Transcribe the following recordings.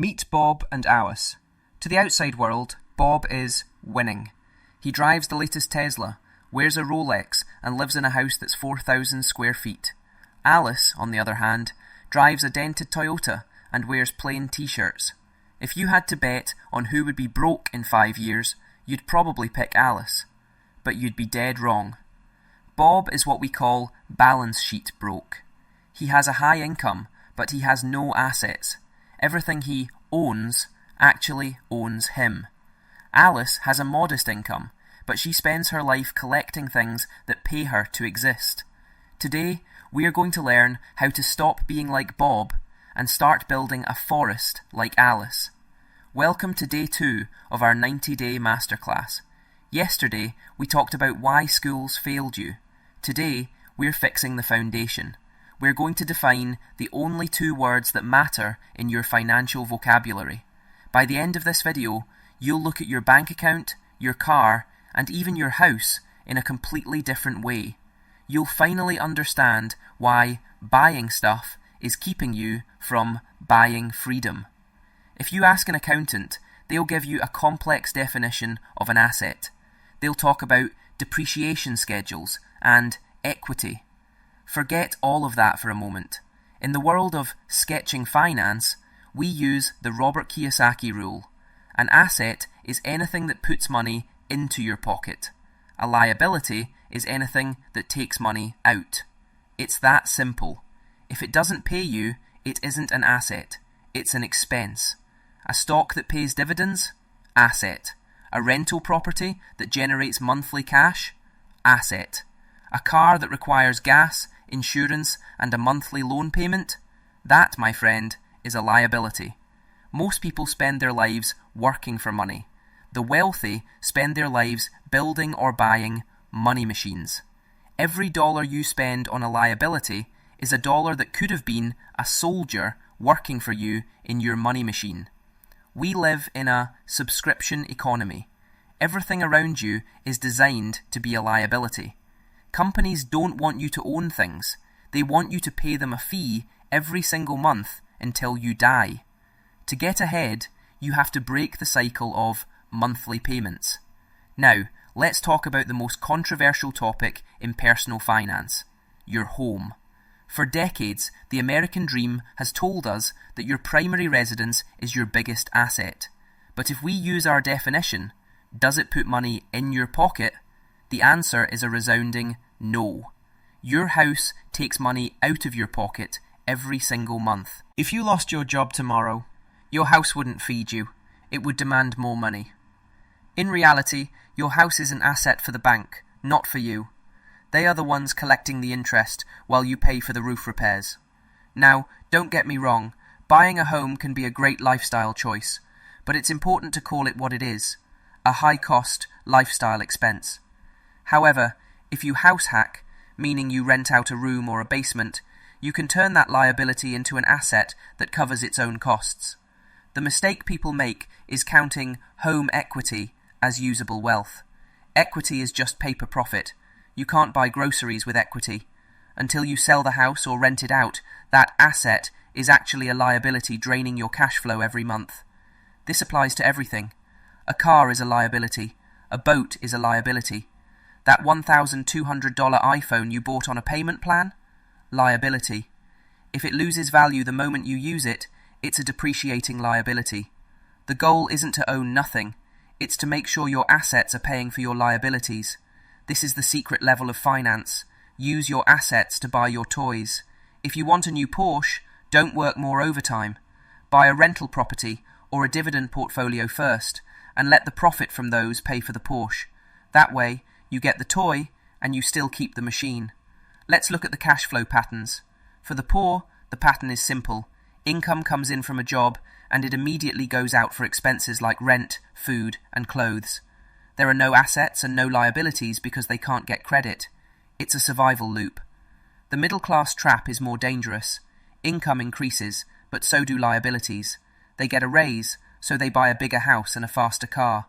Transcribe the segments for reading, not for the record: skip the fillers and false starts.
Meet Bob and Alice. To the outside world, Bob is winning. He drives the latest Tesla, wears a Rolex, and lives in a house that's 4,000 square feet. Alice, on the other hand, drives a dented Toyota and wears plain t-shirts. If you had to bet on who would be broke in 5 years, you'd probably pick Alice. But you'd be dead wrong. Bob is what we call balance sheet broke. He has a high income, but he has no assets. Everything he owns actually owns him. Alice has a modest income, but she spends her life collecting things that pay her to exist. Today, we are going to learn how to stop being like Bob and start building a forest like Alice. Welcome to day 2 of our 90-day masterclass. Yesterday, we talked about why schools failed you. Today, we're fixing the foundation. We're going to define the only 2 words that matter in your financial vocabulary. By the end of this video, you'll look at your bank account, your car, and even your house in a completely different way. You'll finally understand why buying stuff is keeping you from buying freedom. If you ask an accountant, they'll give you a complex definition of an asset. They'll talk about depreciation schedules and equity. Forget all of that for a moment. In the world of sketching finance, we use the Robert Kiyosaki rule. An asset is anything that puts money into your pocket. A liability is anything that takes money out. It's that simple. If it doesn't pay you, it isn't an asset. It's an expense. A stock that pays dividends? Asset. A rental property that generates monthly cash? Asset. A car that requires gas, insurance, and a monthly loan payment? That, my friend, is a liability. Most people spend their lives working for money. The wealthy spend their lives building or buying money machines. Every dollar you spend on a liability is a dollar that could have been a soldier working for you in your money machine. We live in a subscription economy. Everything around you is designed to be a liability. Companies don't want you to own things. They want you to pay them a fee every single month until you die. To get ahead, you have to break the cycle of monthly payments. Now, let's talk about the most controversial topic in personal finance: your home. For decades, the American dream has told us that your primary residence is your biggest asset. But if we use our definition, does it put money in your pocket? The answer is a resounding no. Your house takes money out of your pocket every single month. If you lost your job tomorrow, your house wouldn't feed you. It would demand more money. In reality, your house is an asset for the bank, not for you. They are the ones collecting the interest while you pay for the roof repairs. Now, don't get me wrong, buying a home can be a great lifestyle choice, but it's important to call it what it is: a high-cost lifestyle expense. However, if you house hack, meaning you rent out a room or a basement, you can turn that liability into an asset that covers its own costs. The mistake people make is counting home equity as usable wealth. Equity is just paper profit. You can't buy groceries with equity. Until you sell the house or rent it out, that asset is actually a liability draining your cash flow every month. This applies to everything. A car is a liability. A boat is a liability. That $1,200 iPhone you bought on a payment plan? Liability. If it loses value the moment you use it, it's a depreciating liability. The goal isn't to own nothing. It's to make sure your assets are paying for your liabilities. This is the secret level of finance. Use your assets to buy your toys. If you want a new Porsche, don't work more overtime. Buy a rental property or a dividend portfolio first, and let the profit from those pay for the Porsche. That way, you get the toy, and you still keep the machine. Let's look at the cash flow patterns. For the poor, the pattern is simple. Income comes in from a job, and it immediately goes out for expenses like rent, food, and clothes. There are no assets and no liabilities because they can't get credit. It's a survival loop. The middle-class trap is more dangerous. Income increases, but so do liabilities. They get a raise, so they buy a bigger house and a faster car.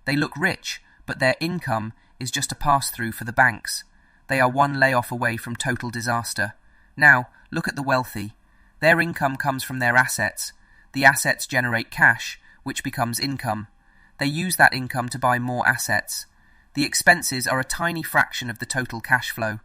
They look rich, but their income is just a pass-through for the banks. They are one layoff away from total disaster. Now, look at the wealthy. Their income comes from their assets. The assets generate cash, which becomes income. They use that income to buy more assets. The expenses are a tiny fraction of the total cash flow.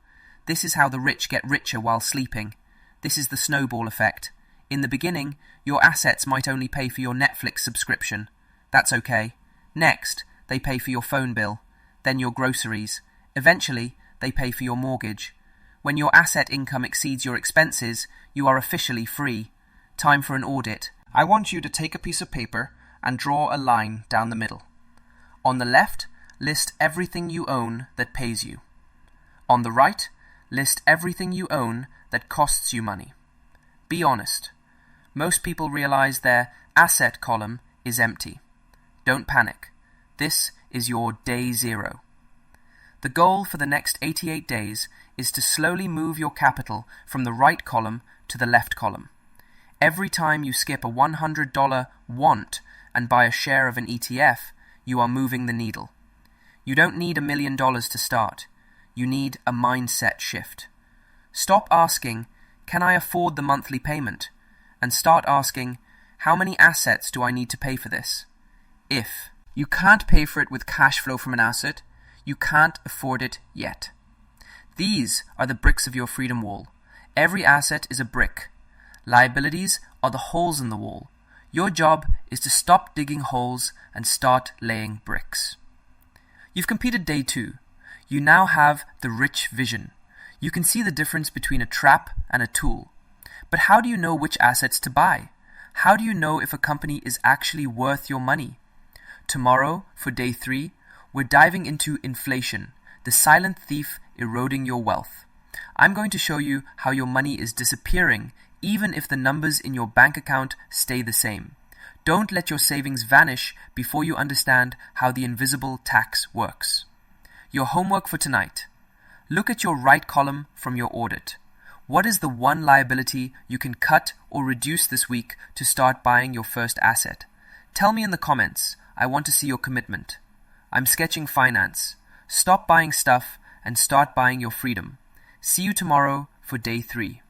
This is how the rich get richer while sleeping. This is the snowball effect. In the beginning, your assets might only pay for your Netflix subscription. That's okay. Next, they pay for your phone bill, then your groceries. Eventually, they pay for your mortgage. When your asset income exceeds your expenses, you are officially free. Time for an audit. I want you to take a piece of paper and draw a line down the middle. On the left, list everything you own that pays you. On the right, list everything you own that costs you money. Be honest. Most people realize their asset column is empty. Don't panic. This is your day zero. The goal for the next 88 days is to slowly move your capital from the right column to the left column. Every time you skip a $100 want and buy a share of an ETF, you are moving the needle. You don't need $1 million to start. You need a mindset shift. Stop asking, "Can I afford the monthly payment?" and start asking, "How many assets do I need to pay for this?" If you can't pay for it with cash flow from an asset, you can't afford it yet. These are the bricks of your freedom wall. Every asset is a brick. Liabilities are the holes in the wall. Your job is to stop digging holes and start laying bricks. You've completed day 2. You now have the rich vision. You can see the difference between a trap and a tool. But how do you know which assets to buy? How do you know if a company is actually worth your money? Tomorrow, for day 3, we're diving into inflation, the silent thief eroding your wealth. I'm going to show you how your money is disappearing even if the numbers in your bank account stay the same. Don't let your savings vanish before you understand how the invisible tax works. Your homework for tonight. Look at your right column from your audit. What is the one liability you can cut or reduce this week to start buying your first asset? Tell me in the comments. I want to see your commitment. I'm sketching finance. Stop buying stuff and start buying your freedom. See you tomorrow for day 3.